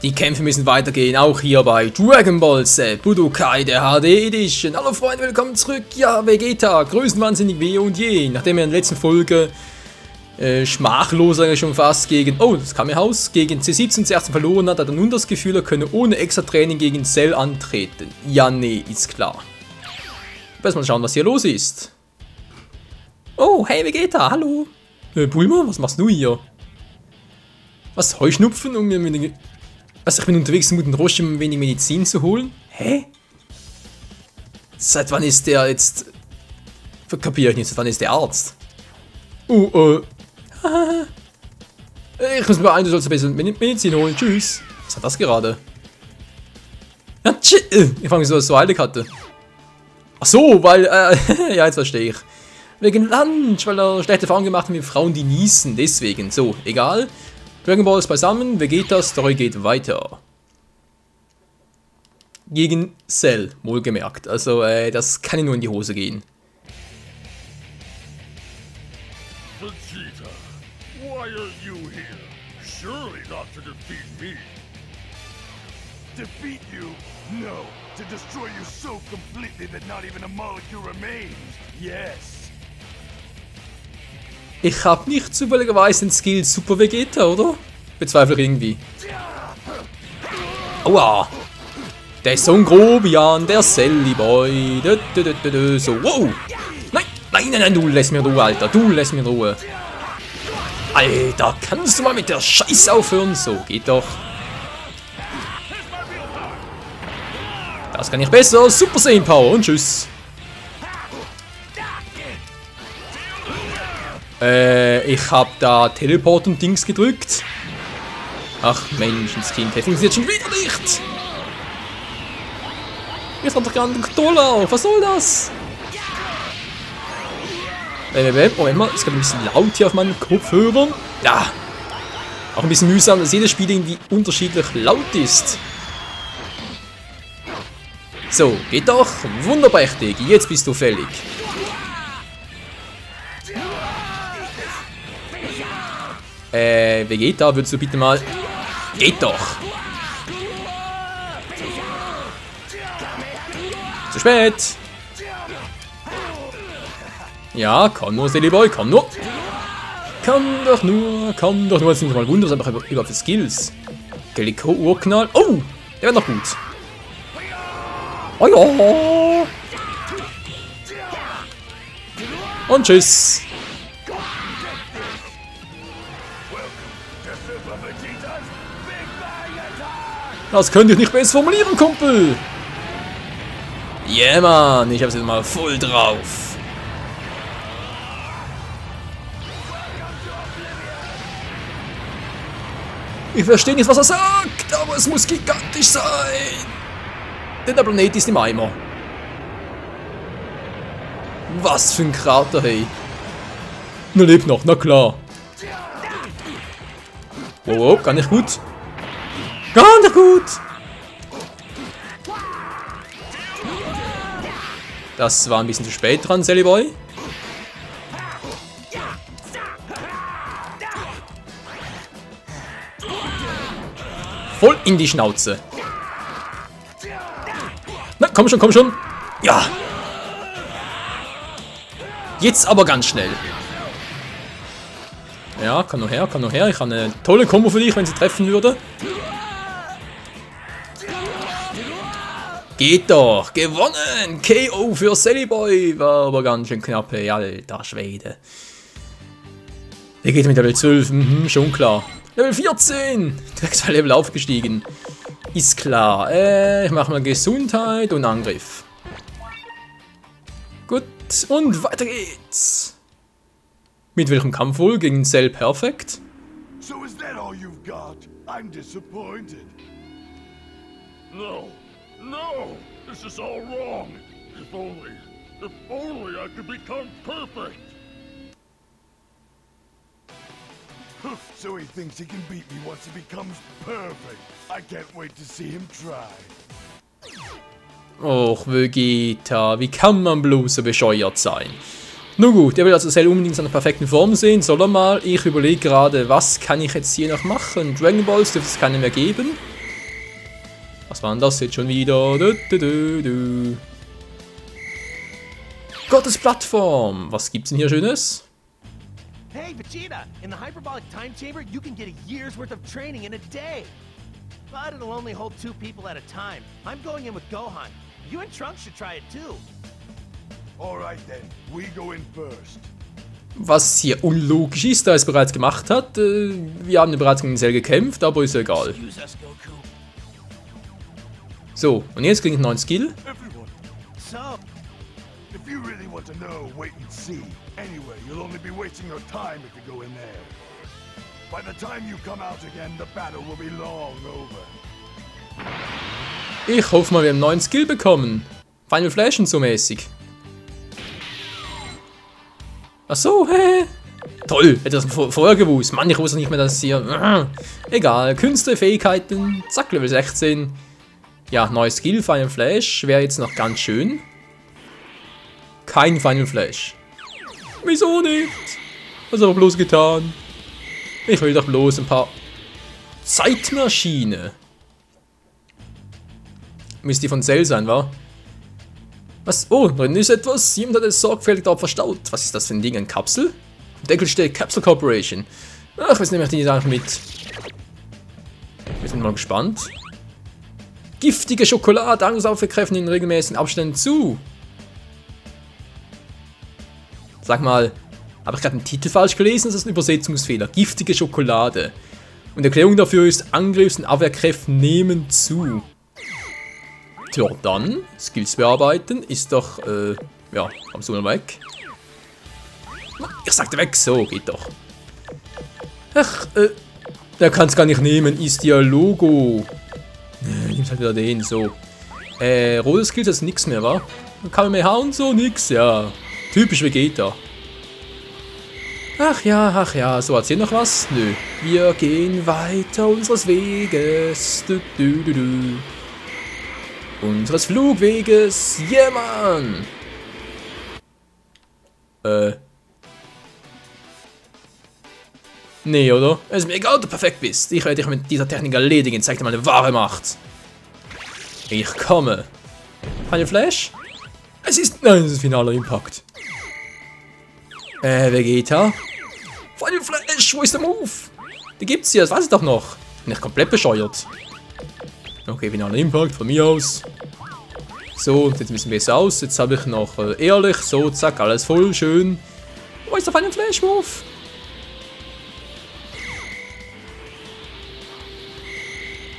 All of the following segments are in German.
Die Kämpfe müssen weitergehen, auch hier bei Dragon Ball Z Budokai der HD Edition. Hallo Freunde, willkommen zurück. Ja, Vegeta, größenwahnsinnig weh und je. Nachdem er in der letzten Folge schmachlos eigentlich schon fast gegen, oh, das Kamehaus, gegen C17 zuerst verloren hat er nun das Gefühl, er könne ohne extra Training gegen Cell antreten. Ja, nee, ist klar. Erstmal schauen, was hier los ist. Oh, hey Vegeta, hallo. Bulma, was machst du hier? Was, Heuschnupfen, um mir mit was, ich bin unterwegs, um den Roshi ein wenig Medizin zu holen? Hä? Seit wann ist der jetzt... Kapiere ich nicht, seit wann ist der Arzt? Ich muss mir beeilen, du sollst ein bisschen Medizin holen. Tschüss. Was hat das gerade? Ja, ich fange so, dass so heilig hatte. Ach so, weil, ja, jetzt verstehe ich. Wegen Lunch, weil er schlechte Erfahrungen gemacht hat mit Frauen, die niesen. Deswegen, so, egal. Dragon Ball ist beisammen, Vegetas Story geht weiter. Gegen Cell, wohlgemerkt. Also, das kann nur in die Hose gehen. Vegeta, why are you here? Surely not to defeat me. Defeat you? No, to destroy you so completely that not even a molecule remains. Yes. Ich hab nicht zufälligerweise den Skill Super Vegeta, oder? Bezweifle ich irgendwie. Aua! Der ist so ein Grobian, der Selly Boy. So, wow! Nein, du lässt mir Ruhe, Alter. Du lässt mir Ruhe. Alter, kannst du mal mit der Scheiße aufhören? So, geht doch. Das kann ich besser. Super Saiyan Power und tschüss. Ich hab da Teleport und Dings gedrückt. Ach Menschenskind, der funktioniert schon wieder nicht. Jetzt hat doch gar einen Controller auf. Was soll das? Moment mal, es geht ein bisschen laut hier auf meinen Kopfhörern. Ja. Auch ein bisschen mühsam, dass jedes Spiel irgendwie unterschiedlich laut ist. So, geht doch. Wunderbar, Digi. Jetzt bist du fällig. Vegeta, würdest du bitte mal... Geht doch! Zu spät! Ja, komm nur, Silly Boy, komm nur! Komm doch nur! Jetzt sind wir mal wundern, was einfach überhaupt für Skills. Gelico Urknall. Oh! Der wäre noch gut. Oh ja! Und tschüss! Das könnt ihr nicht besser formulieren, Kumpel! Yeah, Mann, ich hab's jetzt mal voll drauf. Ich verstehe nicht, was er sagt, aber es muss gigantisch sein. Denn der Planet ist im Eimer. Was für ein Krater, hey. Na, lebt noch, na klar. Wow, gar nicht gut. Gar nicht gut! Das war ein bisschen zu spät dran, Sally Boy. Voll in die Schnauze. Na, komm schon, komm schon. Ja. Jetzt aber ganz schnell. Ja, komm nur her, komm nur her. Ich habe eine tolle Kombo für dich, wenn sie treffen würde. Geht doch! Gewonnen! KO für Sally Boy! War aber ganz schön knapp, ey, alter Schwede. Der geht mit Level 12, schon klar. Level 14! Direkt 2 Level aufgestiegen. Ist klar. Ich mache mal Gesundheit und Angriff. Gut, und weiter geht's. Mit welchem Kampf wohl? Gegen Cell Perfect? So is that all you've got? I'm disappointed. No. No! This is all wrong! If only I could become perfect! So he thinks he can beat me once he becomes perfect. I can't wait to see him try. Och, Vegeta, wie kann man bloß so bescheuert sein? Nun gut, er will also Cell unbedingt in seiner perfekten Form sehen, soll er mal. Ich überlege gerade, was kann ich jetzt hier noch machen? Dragon Balls dürfte es keine mehr geben. Was war denn das jetzt schon wieder? Gottes Plattform. Was gibt's denn hier Schönes? Hey, Vegeta! In the hyperbolic time chamber, you can get a year's worth of training in a day. But it'll only hold 2 people at a time. I'm going in with Gohan. You and Trunks should try it too. Alright then, we go in first. Was hier unlogisch ist, da er es bereits gemacht hat. Wir haben bereits gegen Cell gekämpft, aber ist egal. Excuse us, Goku. So, und jetzt kriege ich einen neuen Skill. Everyone, So, if you really want to know, wait and see. Anyway, you'll only be wasting your time if you go in there. By the time you come out again, the battle will be long over. Ich hoffe mal, wir haben einen neuen Skill bekommen. Final Flash und so mäßig. Ach so, hä? Toll, hätte das vorher gewusst. Mann, ich wusste nicht mehr, dass hier... Egal, Künste, Fähigkeiten, zack, Level 16. Ja, neues Skill, Final Flash, wäre jetzt noch ganz schön. Kein Final Flash. Wieso nicht? Was habe ich bloß getan? Ich will doch bloß ein paar... Zeitmaschine. Müsste die von Cell sein, wa? Was? Oh, drin ist etwas. Jemand hat es sorgfältig dort verstaut. Was ist das für ein Ding? Eine Kapsel? Im Deckel steht Capsule Corporation. Ach, was nehme ich die Sachen mit? Wir sind mal gespannt. Giftige Schokolade. Angriffswaffe kräften in regelmäßigen Abständen zu. Sag mal, habe ich gerade den Titel falsch gelesen? Das ist ein Übersetzungsfehler. Giftige Schokolade. Und die Erklärung dafür ist, Angriffs- und Abwehrkräfte nehmen zu. Tja, dann, Skills bearbeiten, ist doch, ja, kommst du mal weg. Ich sagte weg, so, geht doch. Ach, der kann es gar nicht nehmen, ist ja Logo. Nimmst halt wieder den, so. Rotes Skills ist nix mehr, wa? KMH und so, nix, ja. Typisch Vegeta. Ach ja, so erzähl noch was? Nö. Wir gehen weiter unseres Weges. Unseres Flugweges. Yeah, Mann! Nee, oder? Es ist mir egal, ob du perfekt bist. Ich werde dich mit dieser Technik erledigen. Zeig dir meine wahre Macht. Ich komme. Final Flash? Es ist... Nein, es ist finaler Impact. Vegeta? Final Flash, wo ist der Move? Die gibt's hier, das weiß ich doch noch. Bin ich komplett bescheuert. Okay, finaler Impact von mir aus. So, jetzt ein bisschen besser aus. Jetzt habe ich noch ehrlich. So, zack, alles voll, schön. Wo ist der Final Flash Move?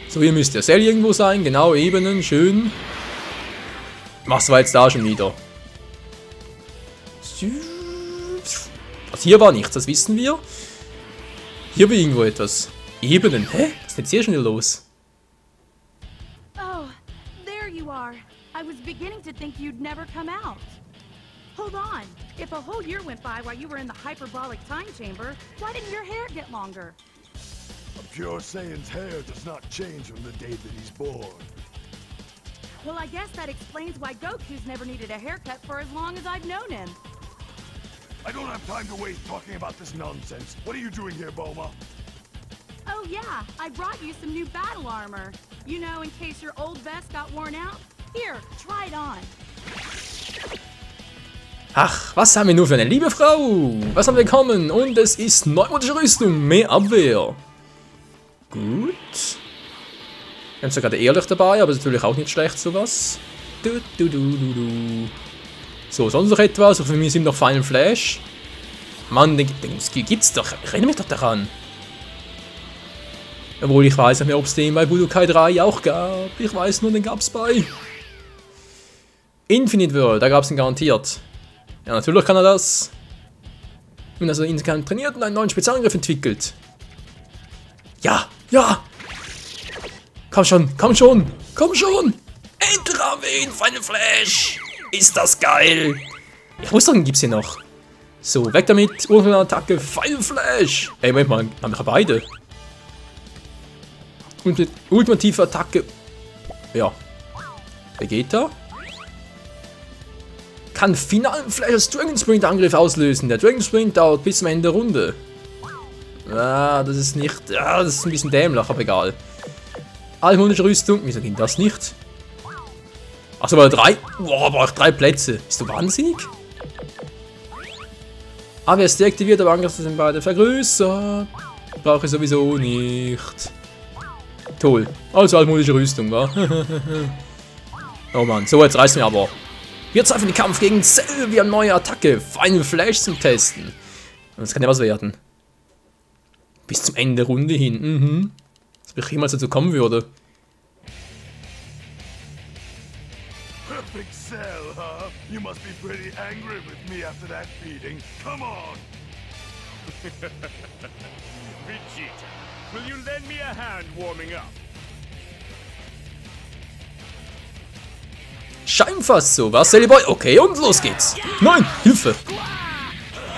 So, hier müsste der Cell irgendwo sein. Genau, Ebenen, schön. Was war jetzt da schon wieder? Also hier war nichts, das wissen wir. Hier war irgendwo etwas. Ebenen. Hä? Was ist jetzt hier schon wieder los? Oh, there you are. I was beginning to think you'd never come out. Hold on. If a whole year went by while you were in the hyperbolic time chamber, why didn't your hair get longer? A pure Saiyan's hair does not change from the day that he's born. Well, I guess that explains why Goku's never needed a haircut for as long as I've known him. I don't have time to waste talking about this nonsense. What are you doing here, Bulma? Oh yeah, I brought you some new battle armor. You know, in case your old vest got worn out. Here, try it on. Ach, was haben wir nur für eine liebe Frau? Was haben wir bekommen? Und es ist neumodische Rüstung, mehr Abwehr. Gut. Wir haben sogar ehrlich dabei, aber ist natürlich auch nicht schlecht sowas. So, sonst noch etwas. Für mich sind noch Final Flash. Mann, den Skill gibt's doch. Ich erinnere mich doch daran. Obwohl ich weiß nicht mehr, ob es den bei Budokai 3 auch gab. Ich weiß nur, den gab's bei Infinite World. Da gab's ihn garantiert. Ja, natürlich kann er das. Und also insgesamt trainiert und einen neuen Spezialangriff entwickelt. Ja, ja! Komm schon, komm schon, komm schon! Endlich haben wir ihn, Final Flash! Ist das geil! Ich muss sagen, gibt's hier noch. So, weg damit, Attacke, Final Flash! Ey, Moment mal, haben wir beide. Und mit ultimative Attacke. Ja. Vegeta. Kann finalen Flash als Dragon Sprint Angriff auslösen. Der Dragon Sprint dauert bis zum Ende der Runde. Ah, das ist nicht... Ah, das ist ein bisschen dämlich, aber egal. Altmodische Rüstung. Wieso ging das nicht? Achso, war 3. Boah, brauche ich 3 Plätze. Bist du wahnsinnig? AWS ist deaktiviert, aber Angriff sind beide vergrößert. Brauche ich sowieso nicht. Toll. Also altmodische Rüstung, wa? Oh Mann, so jetzt reißen wir aber. Wir treffen den Kampf gegen Cell. Wir haben neue Attacke. Final Flash zum Testen. Das kann ja was werden. Bis zum Ende der Runde hin. Als ob ich jemals dazu kommen würde. Perfect Cell, huh? You must be pretty angry with me after that beating. Come on! Vegeta, will you lend me a hand warming up? Scheinbar so, was, Silly Boy? Okay, und los geht's. Nein, Hilfe.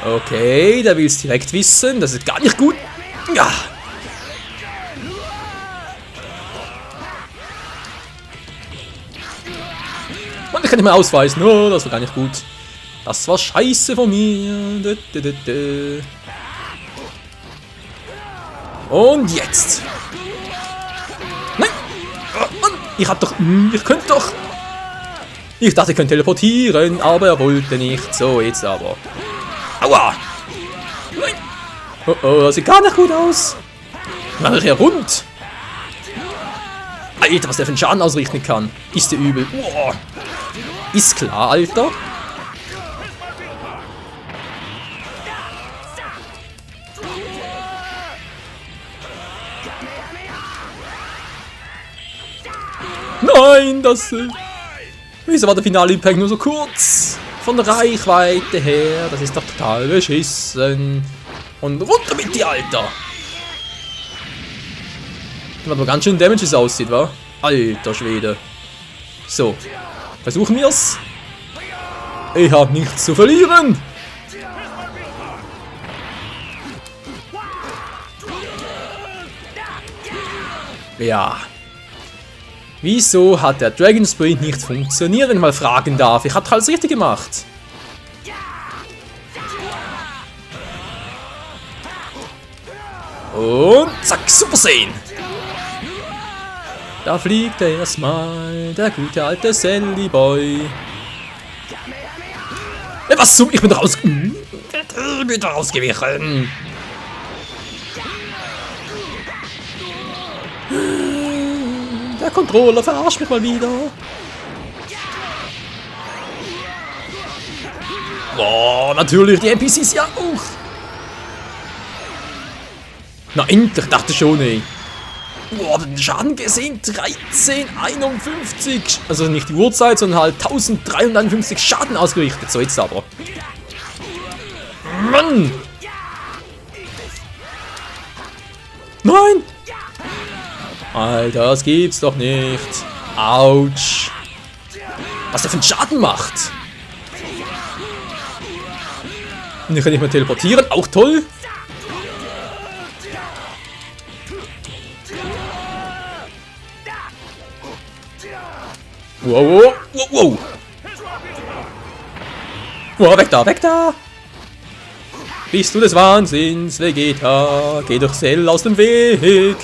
Okay, der will es direkt wissen. Das ist gar nicht gut. Ja. Und ich kann nicht mehr ausweisen. Oh, das war gar nicht gut. Das war scheiße von mir. Und jetzt. Nein. Mann, ich hab doch... Ich könnte doch... Ich dachte, ich könnte teleportieren, aber er wollte nicht. So, jetzt aber. Aua! Nein! Oh oh, das sieht gar nicht gut aus. Mach ich hier rund. Alter, was der für einen Schaden ausrichten kann. Ist der übel. Oh. Ist klar, Alter. Nein, das... Wieso war der finale Impact nur so kurz? Von der Reichweite her, das ist doch total beschissen. Und runter mit dir, Alter! Guck mal, ganz schön Damage es aussieht, wa? Alter Schwede. So, versuchen wir's. Ich hab nichts zu verlieren. Ja. Wieso hat der Dragon Sprint nicht funktioniert, wenn ich mal fragen darf? Ich hab alles richtig gemacht. Und zack, Super Saiyan. Da fliegt erstmal der gute alte Silly Boy. Was zum? Ich bin rausgewichen. Der Controller verarscht mich mal wieder. Boah, natürlich, die NPCs ja auch. Na endlich, dachte schon, ey. Boah, den Schaden gesehen, 1351. Also nicht die Uhrzeit, sondern halt 1351 Schaden ausgerichtet. So, jetzt aber. Mann! Nein! Alter, das gibt's doch nicht. Autsch. Was der für einen Schaden macht. Und ich kann nicht mehr teleportieren. Auch toll. Wow, wow, wow, wow. Wow, weg da, weg da. Bist du des Wahnsinns, Vegeta? Geh doch Cell aus dem Weg.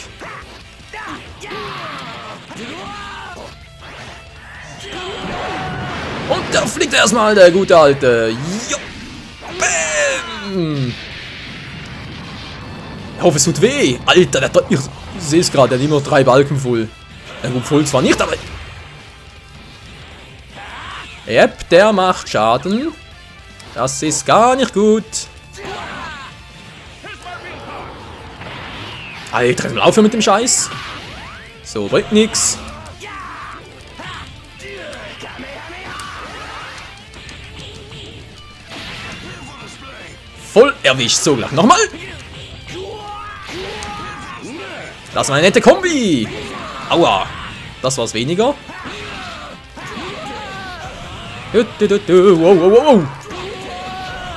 Und da fliegt erstmal der gute alte. Jo. Bäm. Ich hoffe, es tut weh. Alter, ich sehe es gerade, der hat immer noch 3 Balken voll. Ja, gut, voll zwar nicht, aber... Yep, der macht Schaden. Das ist gar nicht gut. Alter, mal aufhören mit dem Scheiß. So, bringt nix. Voll erwischt. So, gleich nochmal. Das war eine nette Kombi. Aua. Das war's weniger. Wow, wow, wow.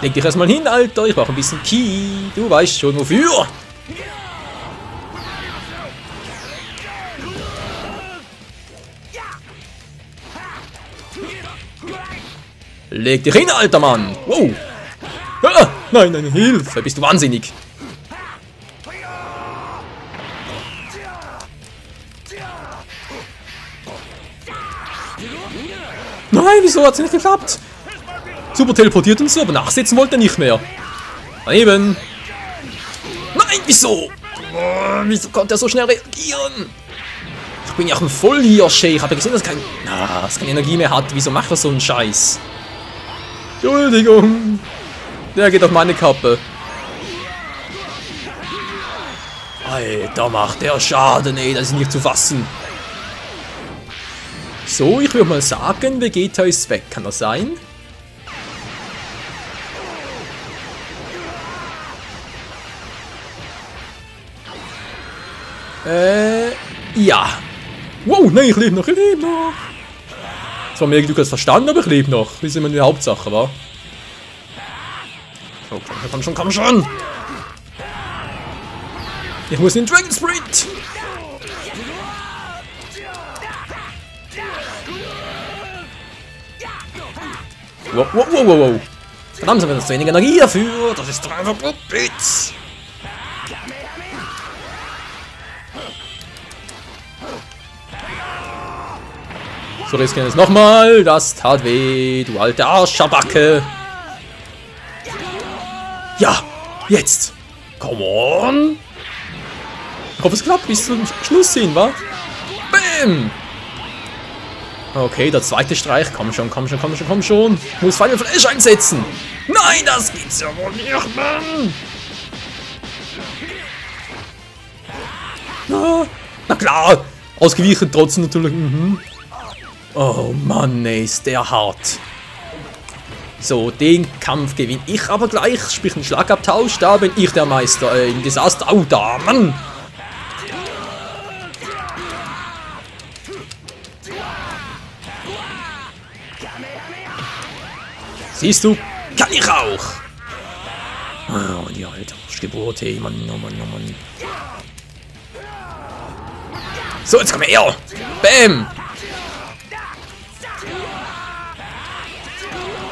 Leg dich erstmal hin, Alter. Ich brauche ein bisschen Ki. Du weißt schon wofür. Leg dich hin, alter Mann. Wow. Ah, nein, nein, Hilfe. Bist du wahnsinnig? Nein, wieso hat es nicht geklappt? Super teleportiert und so, aber nachsetzen wollte er nicht mehr. Daneben. Nein, wieso? Oh, wieso konnte er so schnell reagieren? Ich bin ja auch ein Vollhirsche. Ich habe gesehen, dass es keine Energie mehr hat. Wieso macht er so einen Scheiß? Entschuldigung. Der geht auf meine Kappe. Alter, macht der Schaden, ey. Das ist nicht zu fassen. So, ich würde mal sagen, Vegeta ist weg. Kann das sein? Ja. Wow, nein, ich lebe noch, Das war mir irgendwie kurz verstanden, aber ich lebe noch. Das ist immer die Hauptsache, wa? So, komm schon! Ich muss in den Dragon Sprint! Wow. Verdammt, haben wir zu wenig Energie dafür. Das ist doch einfach Blitz. So, riskieren wir es nochmal. Das tat weh, du alte Arschabacke. Ja, jetzt. Come on. Ich hoffe, es klappt bis zum Schluss hin, wa? Bam. Okay, der zweite Streich. Komm schon. Ich muss Final Flash einsetzen. Nein, das gibt's ja wohl nicht, Mann. Na klar. Ausgewichen trotzdem natürlich. Oh Mann, ey, ist der hart. So, den Kampf gewinne ich aber gleich. Sprich einen Schlagabtausch. Da bin ich der Meister im Desaster. Oh, da, Mann. Siehst du? Kann ich auch. Oh, die alte Arschgeburt, ey, Mann. So, jetzt komm her. Bam.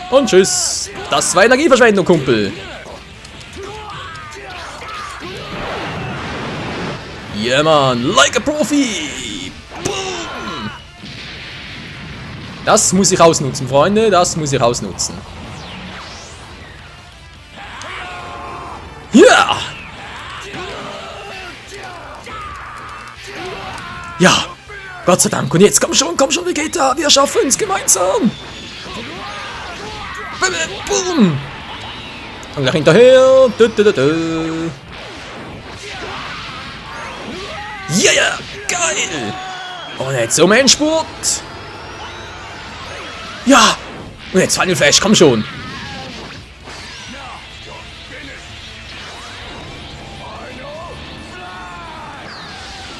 Und tschüss. Das war Energieverschwendung, Kumpel. Yeah, man. Like a Profi. Boom. Das muss ich ausnutzen, Freunde. Das muss ich ausnutzen. Ja. Ja. Gott sei Dank. Und jetzt komm schon, Vegeta. Wir schaffen es gemeinsam. Boom. Und gleich hinterher. Yeah, geil. Und jetzt um Endspurt. Ja. Und jetzt Final Flash, komm schon.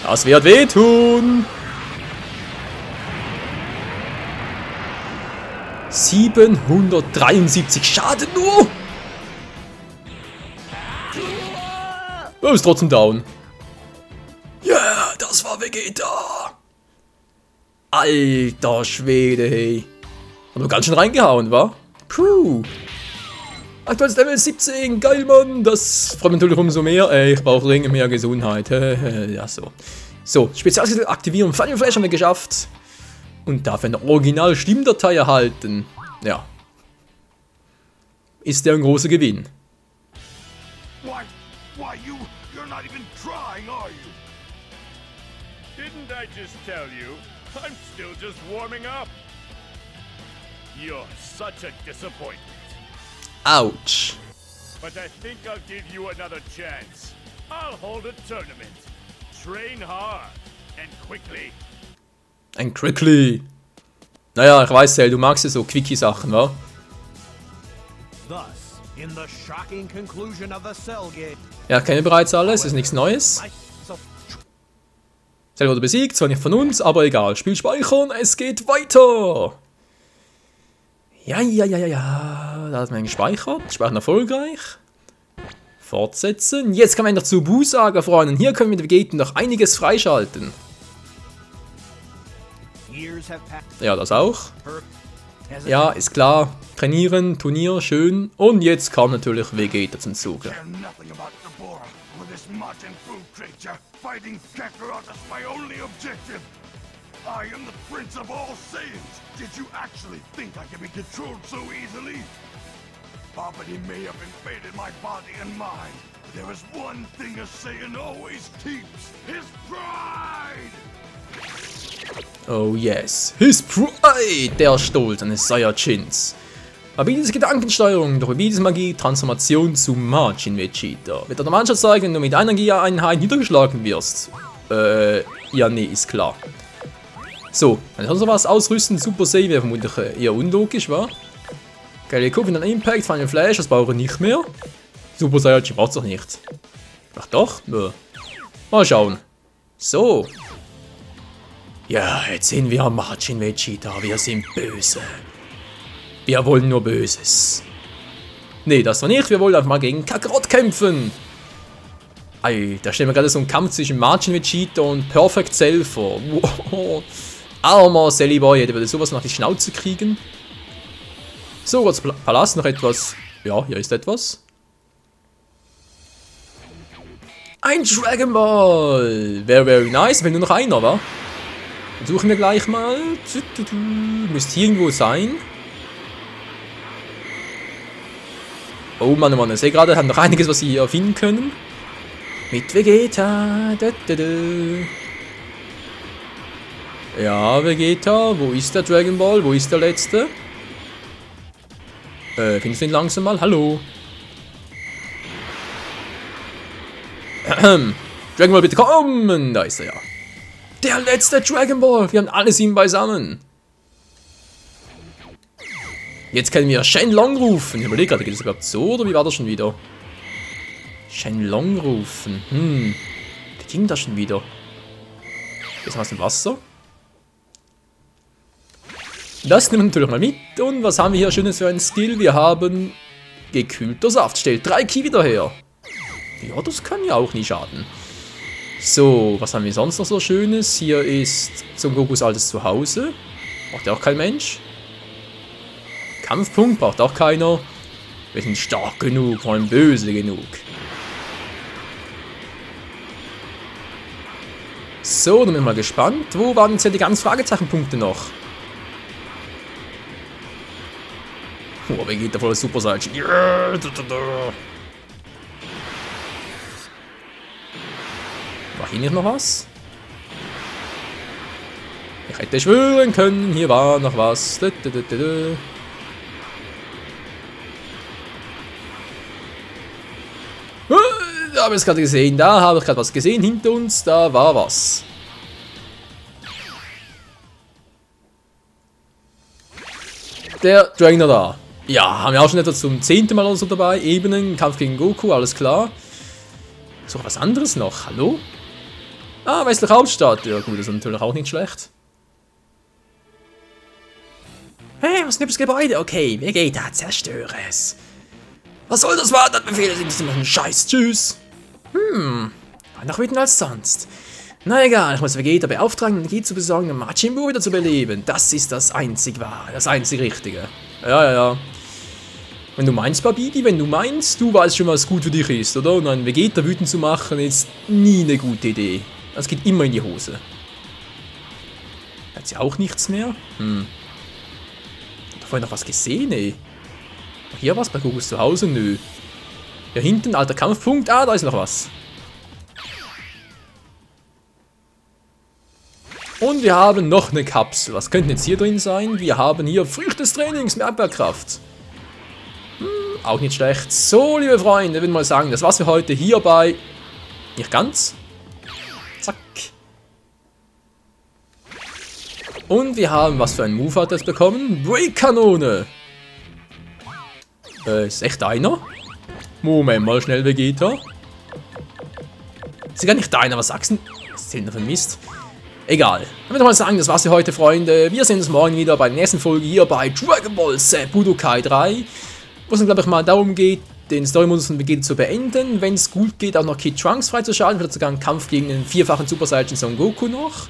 Das wird wehtun. 773 Schaden nur. Er ist trotzdem down. Ja, yeah, das war Vegeta. Alter Schwede, hey. Haben wir ganz schön reingehauen, wa? Puh. Aktuelles Level 17, geil, Mann. Das freut mich natürlich umso mehr. Ich brauche dringend mehr Gesundheit. Ja, so. So, Spezialskill aktivieren. Final Flash haben wir geschafft. Und dafür eine Original-Stimmdatei erhalten. Ja. Ist der ein großer Gewinn. Why, you're not even trying, are you? Didn't I just tell you? I'm still just warming up. You're such a disappointment. Ouch. But I think I'll give you another chance. I'll hold a tournament. Train hard and quickly. And quickly. Naja, ich weiß ja, du magst ja so Quickie-Sachen, wa? Thus, in the shocking conclusion of the Cell Game. Ja, kenne bereits alles, ist nichts Neues. Cell wurde besiegt, zwar nicht von uns, aber egal. Spiel speichern, es geht weiter. Ja. Da hat man gespeichert. Speichern erfolgreich. Fortsetzen. Jetzt kann man noch zu Buu sagen, Freunde. Hier können wir mit Vegeta noch einiges freischalten. Ja, das auch. Ja, ist klar. Trainieren, Turnier, schön. Und jetzt kam natürlich Vegeta zum Zuge. Majin Buu creature. Fighting Kakarot is my only objective. I am the Prince of all Saiyans. Did you actually think I can be controlled so easily? Papadi may have invaded my body and mind. But there is one thing a Saiyan always keeps. His pride! Oh yes, his pride, der Stolz eines Saiyajins. Abides Gedankensteuerung durch Abides Magie, Transformation zu Majin Vegeta. Wird er der Mannschaft zeigen, wenn du mit einer Energie-Einheit niedergeschlagen wirst? Ja, nee, ist klar. So, wenn ich sowas ausrüsten, Super Saiyan wäre vermutlich eher unlogisch, wa? Geile Kopf in den Impact, Final Flash, das brauche ich nicht mehr. Super Saiyajin braucht es doch nicht. Ach doch? Nö. Mal schauen. So. Ja, jetzt sehen wir Majin Vegeta, wir sind böse. Wir wollen nur Böses. Nee, das war nicht, wir wollen einfach mal gegen Kakarot kämpfen. Ei, da stellen wir gerade so einen Kampf zwischen Majin Vegeta und Perfect Cell vor. Wow. Armer Sally Boy, der würde sowas nach die Schnauze kriegen. So, Gottes Palast, noch etwas. Ja, hier ist etwas. Ein Dragon Ball. Wäre very nice, wenn nur noch einer war. Suchen wir gleich mal. Müsste hier irgendwo sein. Oh Mann, oh Mann, ich sehe gerade, wir haben noch einiges, was sie hier finden können. Mit Vegeta. Ja, Vegeta, wo ist der Dragon Ball? Wo ist der letzte? Findest du ihn langsam mal? Hallo. Dragon Ball, bitte kommen! Da ist er ja. Der letzte Dragon Ball! Wir haben alles ihm beisammen. Jetzt können wir Shenlong rufen. Ich überlege gerade, geht das überhaupt so oder wie war das schon wieder? Shenlong rufen. Wie ging das schon wieder? Jetzt haben wir es im Wasser. Das nehmen wir natürlich mal mit. Und was haben wir hier Schönes für einen Skill? Wir haben gekühlter Saft. Stellt 3 Ki wieder her. Ja, das kann ja auch nicht schaden. So, was haben wir sonst noch so Schönes? Hier ist Son Gokus altes Zuhause. Braucht ja auch kein Mensch. Kampfpunkt braucht auch keiner. Wir sind stark genug, vor allem böse genug. So, dann bin ich mal gespannt. Wo waren jetzt ja die ganzen Fragezeichenpunkte noch? Oh, wie geht der voll Super Saiyan? Yeah, War hier nicht noch was? Ich hätte schwören können, hier war noch was. Da habe ich es gerade gesehen, da habe ich gerade was gesehen hinter uns, da war was. Der Trainer da. Ja, haben wir auch schon etwa zum 10. Mal oder so dabei. Ebenen, Kampf gegen Goku, alles klar. So, was anderes noch, hallo? Ah, westliche Hauptstadt. Ja gut, das ist natürlich auch nicht schlecht. Hey, was ist denn das Gebäude? Okay, Vegeta, zerstöre es. Was soll das warten? Befehle sind nicht machen. Scheiß, tschüss. War noch wütender als sonst. Na egal, ich muss Vegeta beauftragen, Energie zu besorgen und Majin Buu wieder zu beleben. Das ist das einzig wahre, das einzig richtige. Ja. Wenn du meinst, Babidi, wenn du meinst, du weißt schon, was gut für dich ist, oder? Und einen Vegeta wütend zu machen, ist nie eine gute Idee. Das geht immer in die Hose. Hat sie auch nichts mehr? Hat vorhin noch was gesehen, ey. Hier was bei Gokus zu Hause? Nö. Hier hinten, alter Kampfpunkt. Ah, da ist noch was. Und wir haben noch eine Kapsel. Was könnte jetzt hier drin sein? Wir haben hier Früchte des Trainings, mehr Abwehrkraft. Auch nicht schlecht. So, liebe Freunde, würde ich mal sagen, das war's für heute hier bei... Nicht ganz. Zack. Und wir haben, was für einen Move hat das bekommen? Break-Kanone. Ist echt einer? Moment mal schnell, Vegeta. Ist gar nicht deiner, was sagst du? Was zählt denn für Mist? Egal. Dann würde ich mal sagen, das war's für heute, Freunde. Wir sehen uns morgen wieder bei der nächsten Folge hier bei Dragon Ball Z Budokai 3. Wo es dann, glaube ich, mal darum geht, den Story-Modus von Vegeta zu beenden. Wenn es gut geht, auch noch Kid Trunks freizuschalten. Vielleicht sogar einen Kampf gegen den 4-fachen Super Saiyan Son Goku noch.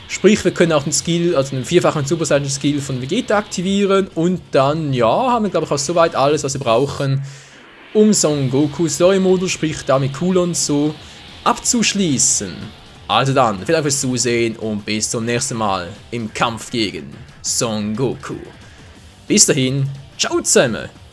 Sprich, wir können auch den Skill, also den 4-fachen Super Saiyan Skill von Vegeta aktivieren. Und dann, ja, haben wir, glaube ich, auch soweit alles, was wir brauchen, um Son Goku Story-Modus, sprich damit Kulon so, abzuschließen. Also dann, vielen Dank fürs Zusehen und bis zum nächsten Mal im Kampf gegen Son Goku. Bis dahin, ciao zusammen!